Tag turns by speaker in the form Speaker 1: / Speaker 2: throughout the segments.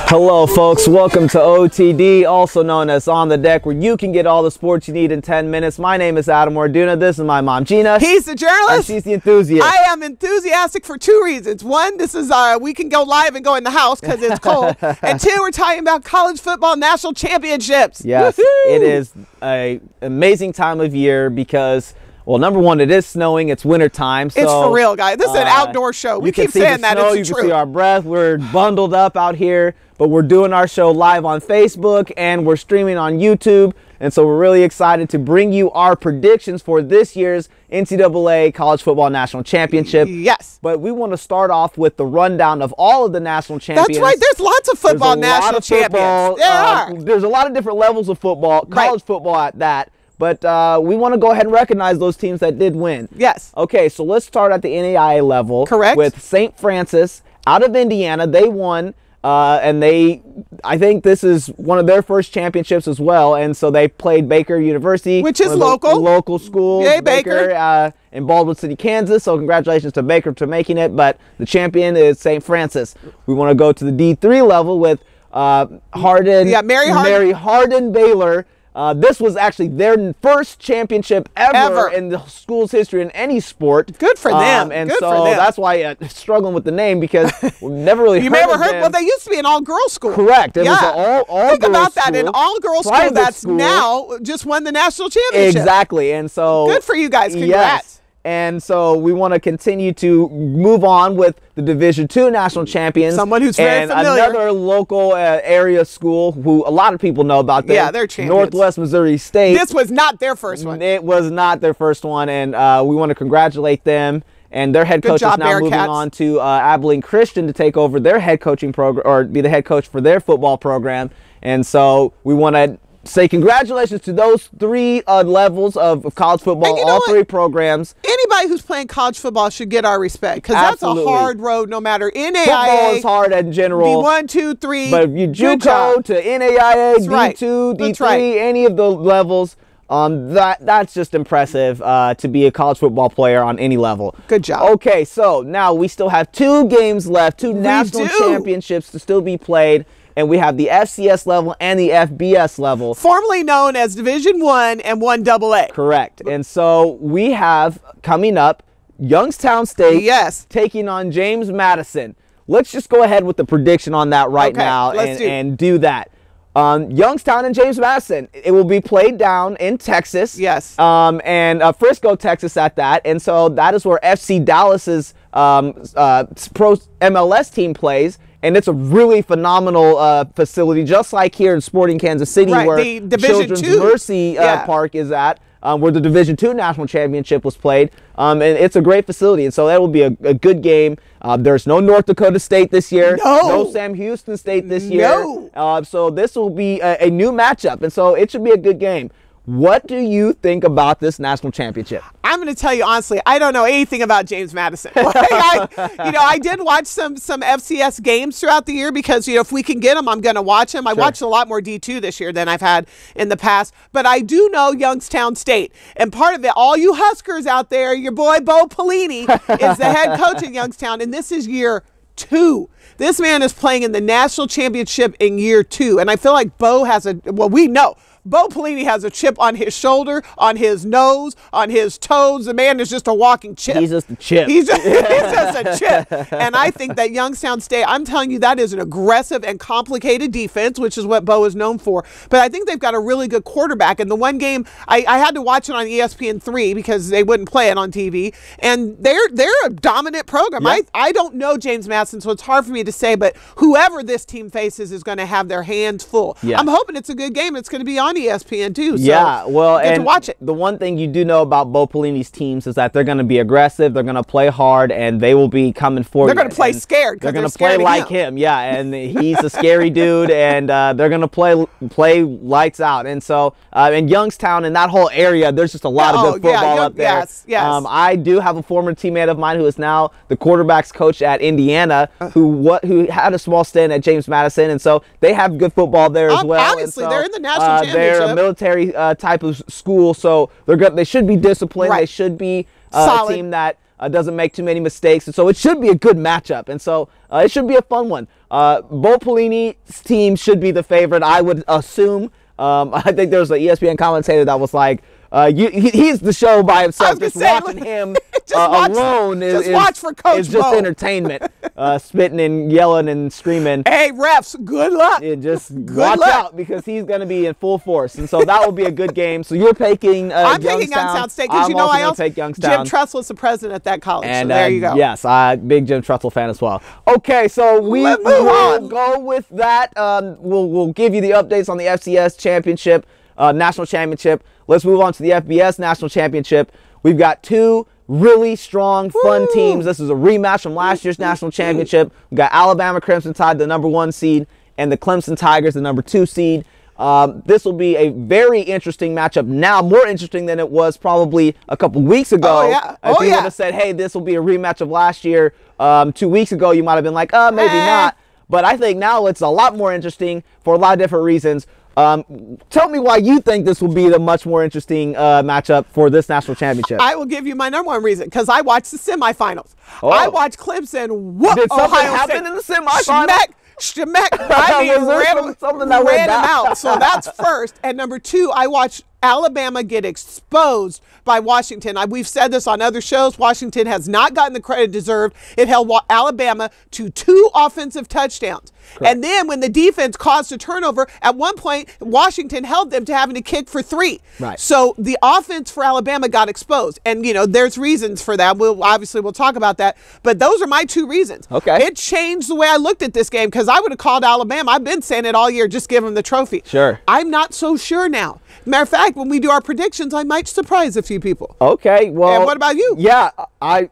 Speaker 1: Hello folks, welcome to OTD, also known as On the Deck, where you can get all the sports you need in 10 minutes. My name is Adam Orduna. This is my mom, Gina.
Speaker 2: He's the journalist.
Speaker 1: And she's the enthusiast.
Speaker 2: I am enthusiastic for two reasons. One, this is we can go live and go in the house because it's cold. And two, we're talking about college football national championships.
Speaker 1: Yes, it is an amazing time of year because, well, number one, it is snowing. It's winter time. So,
Speaker 2: it's for real, guys. This is an outdoor show. We keep saying that.
Speaker 1: It's true. You can see our breath. We're bundled up out here, but we're doing our show live on Facebook and we're streaming on YouTube. And so we're really excited to bring you our predictions for this year's NCAA College Football National Championship.
Speaker 2: Yes.
Speaker 1: But we want to start off with the rundown of all of the national champions.
Speaker 2: That's right. There's lots of football national champions. There are.
Speaker 1: There's a lot of different levels of football, college football at that. But we want to go ahead and recognize those teams that did win.
Speaker 2: Yes.
Speaker 1: Okay, so let's start at the NAIA level.
Speaker 2: Correct.
Speaker 1: With St. Francis out of Indiana. They won, and I think this is one of their first championships as well. And so they played Baker University.
Speaker 2: Which is local.
Speaker 1: Local school.
Speaker 2: Yay, Baker.
Speaker 1: In Baldwin City, Kansas. So congratulations to Baker for making it. But the champion is St. Francis. We want to go to the D3 level with Hardin.
Speaker 2: Yeah, Mary
Speaker 1: Hardin Baylor. This was actually their first championship ever in the school's history in any sport.
Speaker 2: Good for them.
Speaker 1: And
Speaker 2: Good
Speaker 1: so
Speaker 2: for them.
Speaker 1: that's why struggling with the name because we've never really
Speaker 2: you
Speaker 1: heard
Speaker 2: never
Speaker 1: of
Speaker 2: heard?
Speaker 1: them.
Speaker 2: Well, they used to be an all-girls school.
Speaker 1: Correct. It was an all
Speaker 2: Think about that.
Speaker 1: school,
Speaker 2: An all-girls school that's
Speaker 1: school.
Speaker 2: now just won the national championship.
Speaker 1: Exactly. And so
Speaker 2: good for you guys. Congrats.
Speaker 1: Yes. And so we want to continue to move on with the Division II national champions.
Speaker 2: Someone who's very familiar.
Speaker 1: And another local area school who a lot of people know about them.
Speaker 2: Yeah, they're champions.
Speaker 1: Northwest Missouri State.
Speaker 2: This was not their first one.
Speaker 1: It was not their first one, and we want to congratulate them. And their head coach is now moving on to Abilene Christian to take over their head coaching program, or be the head coach for their football program. And so we want to say congratulations to those three levels of college football, all three programs.
Speaker 2: Anybody who's playing college football should get our respect because that's a hard road no matter NAIA.
Speaker 1: Football is hard in general.
Speaker 2: D1, 2, 3.
Speaker 1: But if you JUCO to NAIA, D2, D3, any of the levels, that's just impressive to be a college football player on any level.
Speaker 2: Good job.
Speaker 1: Okay, so now we still have 2 games left, 2 national championships to still be played. And we have the FCS level and the FBS level.
Speaker 2: Formerly known as Division I and 1AA.
Speaker 1: Correct. And so we have coming up Youngstown State taking on James Madison. Let's just go ahead with the prediction on that right now and do that. Youngstown and James Madison. It will be played down in Texas.
Speaker 2: Yes.
Speaker 1: And Frisco, Texas at that. And so that is where FC Dallas's pro MLS team plays. And it's a really phenomenal facility, just like here in Sporting Kansas City, where
Speaker 2: the Division
Speaker 1: Children's Mercy Park is at, where the Division II National Championship was played. And it's a great facility, and so that will be a good game. There's no North Dakota State this year. No Sam Houston State this year. So this will be a new matchup, and so it should be a good game. What do you think about this national championship?
Speaker 2: I'm going to tell you honestly, I don't know anything about James Madison. I did watch some FCS games throughout the year because, if we can get them, I'm going to watch them. I watched a lot more D2 this year than I've had in the past. But I do know Youngstown State. And part of it, all you Huskers out there, your boy Bo Pelini is the head coach in Youngstown. And this is year 2. This man is playing in the national championship in year 2. And I feel like Bo has we know. Bo Pelini has a chip on his shoulder, on his nose, on his toes. The man is just a walking chip.
Speaker 1: He's just a chip.
Speaker 2: He's just a chip. And I think that Youngstown State, I'm telling you, that is an aggressive and complicated defense, which is what Bo is known for. But I think they've got a really good quarterback. And the one game, I had to watch it on ESPN3 because they wouldn't play it on TV. And they're a dominant program. Yep. I don't know James Madison, so it's hard for me to say. But whoever this team faces is going to have their hands full. Yeah. I'm hoping it's a good game. It's going to be on ESPN too. So get to watch it.
Speaker 1: The one thing you do know about Bo Pelini's teams is that they're going to be aggressive, they're going to play hard, and they will be coming for you.
Speaker 2: They're going to play scared.
Speaker 1: They're going to play like him. Yeah, and he's a scary dude, and they're going to play lights out. And so in Youngstown and that whole area, there's just a lot of good football up there.
Speaker 2: Yes.
Speaker 1: I do have a former teammate of mine who is now the quarterbacks coach at Indiana, who had a small stint at James Madison, and so they have good football there as well.
Speaker 2: Obviously, they're in the national championship.
Speaker 1: They're a military type of school, so they should be disciplined. They should be a team that doesn't make too many mistakes, and so it should be a good matchup, and so it should be a fun one. Bo Pelini's team should be the favorite, I would assume. I think there was an ESPN commentator that was like, he's the show by himself. Just watching him alone is just entertainment. Spitting and yelling and screaming.
Speaker 2: Hey, refs, good luck.
Speaker 1: Just watch out, because he's going to be in full force. And so that will be a good game. So you're picking
Speaker 2: I'm picking Youngstown State, because I also take Youngstown. Jim Tressel is the president at that college. And so there you go.
Speaker 1: Yes, big Jim Tressel fan as well. Okay, so we will go with that. We'll give you the updates on the FCS championship, national championship. Let's move on to the FBS national championship. We've got two really strong, fun teams. This is a rematch from last year's national championship. We've got Alabama Crimson Tide, the #1 seed, and the Clemson Tigers, the #2 seed. This will be a very interesting matchup now, more interesting than it was probably a couple weeks ago. If you would have said, hey, this will be a rematch of last year 2 weeks ago, you might have been like, maybe not. But I think now it's a lot more interesting for a lot of different reasons. Tell me why you think this will be the much more interesting matchup for this national championship.
Speaker 2: I will give you my #1 reason, because I watched the semifinals. I watched Clemson whoop
Speaker 1: Did something
Speaker 2: Ohio
Speaker 1: happen
Speaker 2: State.
Speaker 1: in the semifinals?
Speaker 2: Schmeck. I mean, ran him out. So that's first. And #2, I watched Alabama get exposed by Washington. We've said this on other shows. Washington has not gotten the credit deserved. It held Alabama to 2 offensive touchdowns. Correct. And then when the defense caused a turnover, at one point, Washington held them to having to kick for 3.
Speaker 1: Right.
Speaker 2: So the offense for Alabama got exposed. And, there's weasons for that. We'll talk about that. But those are my 2 reasons.
Speaker 1: Okay.
Speaker 2: It changed the way I looked at this game, because I would have called Alabama. I've been saying it all year, just give them the trophy.
Speaker 1: Sure.
Speaker 2: I'm not so sure now. Matter of fact, when we do our predictions, I might surprise a few people.
Speaker 1: Okay, well.
Speaker 2: And what about you?
Speaker 1: Yeah, I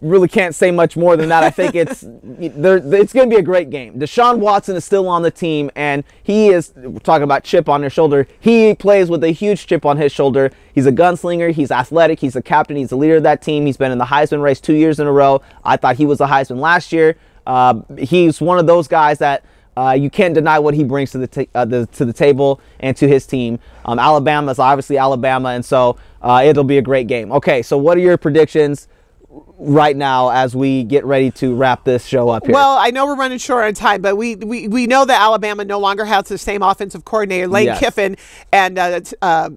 Speaker 1: really can't say much more than that. I think it's going to be a great game. Deshaun Watson is still on the team, and we're talking about chip on his shoulder. He plays with a huge chip on his shoulder. He's a gunslinger. He's athletic. He's a captain. He's the leader of that team. He's been in the Heisman race 2 years in a row. I thought he was the Heisman last year. He's one of those guys that you can't deny what he brings to the table and to his team. Alabama is obviously Alabama, and so it'll be a great game. Okay, so what are your predictions right now as we get ready to wrap this show up here?
Speaker 2: Well, I know we're running short on time, but we know that Alabama no longer has the same offensive coordinator. Lane Kiffin and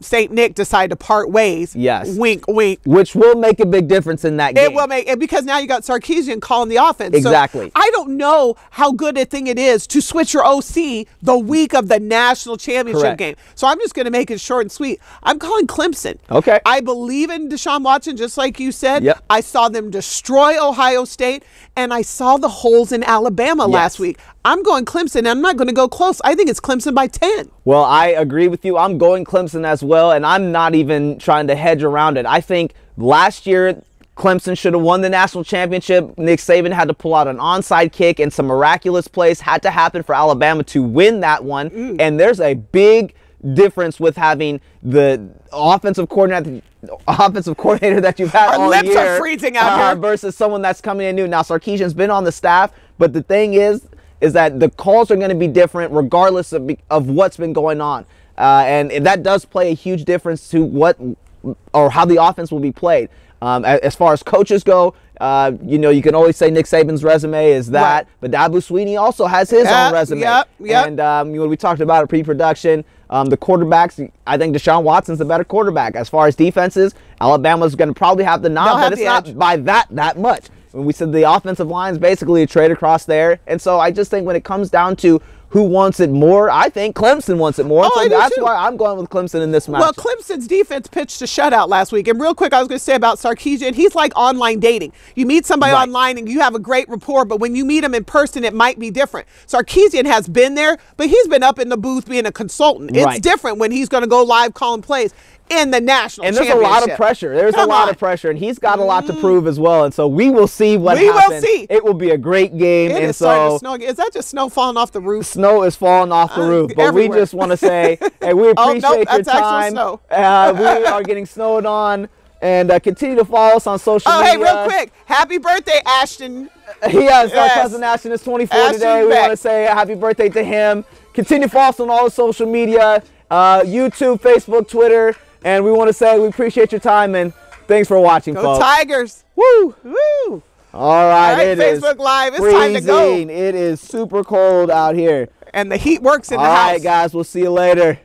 Speaker 2: St. Nick decided to part ways.
Speaker 1: Yes.
Speaker 2: Wink, wink.
Speaker 1: Which will make a big difference in that game.
Speaker 2: It will make, because now you got Sarkisian calling the offense.
Speaker 1: Exactly.
Speaker 2: So I don't know how good a thing it is to switch your OC the week of the national championship game. So I'm just going to make it short and sweet. I'm calling Clemson.
Speaker 1: Okay.
Speaker 2: I believe in Deshaun Watson, just like you said.
Speaker 1: Yep.
Speaker 2: I saw them destroy Ohio State, and I saw the holes in Alabama last week. I'm going Clemson, and I'm not going to go close. I think it's Clemson by 10.
Speaker 1: Well, I agree with you. I'm going Clemson as well, and I'm not even trying to hedge around it. I think last year Clemson should have won the national championship. Nick Saban had to pull out an onside kick, and some miraculous plays had to happen for Alabama to win that one. And there's a big difference with having the offensive coordinator that you've had all year.
Speaker 2: Our lips are freezing out here.
Speaker 1: Versus someone that's coming in new. Now, Sarkisian's been on the staff, but the thing is that the calls are going to be different regardless of what's been going on. And that does play a huge difference to how the offense will be played. As far as coaches go, you can always say Nick Saban's resume is that, but Dabo Swinney also has his own resume. And we talked about it pre-production. The quarterbacks, I think Deshaun Watson's the better quarterback. As far as defenses, Alabama's going to probably have the nod, but it's not by that much. When we said the offensive line is basically a trade across there. And so I just think when it comes down to who wants it more, I think Clemson wants it more. So that's why I'm going with Clemson in this match.
Speaker 2: Well, Clemson's defense pitched a shutout last week. And real quick, I was going to say about Sarkisian, he's like online dating. You meet somebody online and you have a great rapport, but when you meet him in person, it might be different. Sarkisian has been there, but he's been up in the booth being a consultant. It's different when he's going to go live calling plays in the national championship.
Speaker 1: And there's a lot of pressure. There's a lot of pressure, and he's got a lot to prove as well. And so we will see what happens. We will see. It will be a great game.
Speaker 2: It is starting to snow again. Is that just snow falling off the roof?
Speaker 1: Snow is falling off the roof. But
Speaker 2: everywhere.
Speaker 1: We just want to say, hey, we appreciate your time.
Speaker 2: Snow.
Speaker 1: We are getting snowed on. And continue to follow us on social media.
Speaker 2: Hey, real quick. Happy birthday, Ashton.
Speaker 1: Yes, our cousin Ashton is 24 today. We want to say happy birthday to him. Continue to follow us on all the social media, YouTube, Facebook, Twitter. And we want to say we appreciate your time and Thanks for watching,
Speaker 2: Go
Speaker 1: folks.
Speaker 2: Tigers.
Speaker 1: Woo!
Speaker 2: Woo!
Speaker 1: All right, it is
Speaker 2: Facebook Live. It's
Speaker 1: freezing.
Speaker 2: time to go.
Speaker 1: It is super cold out here.
Speaker 2: And the heat works in the house.
Speaker 1: All right, guys. We'll see you later.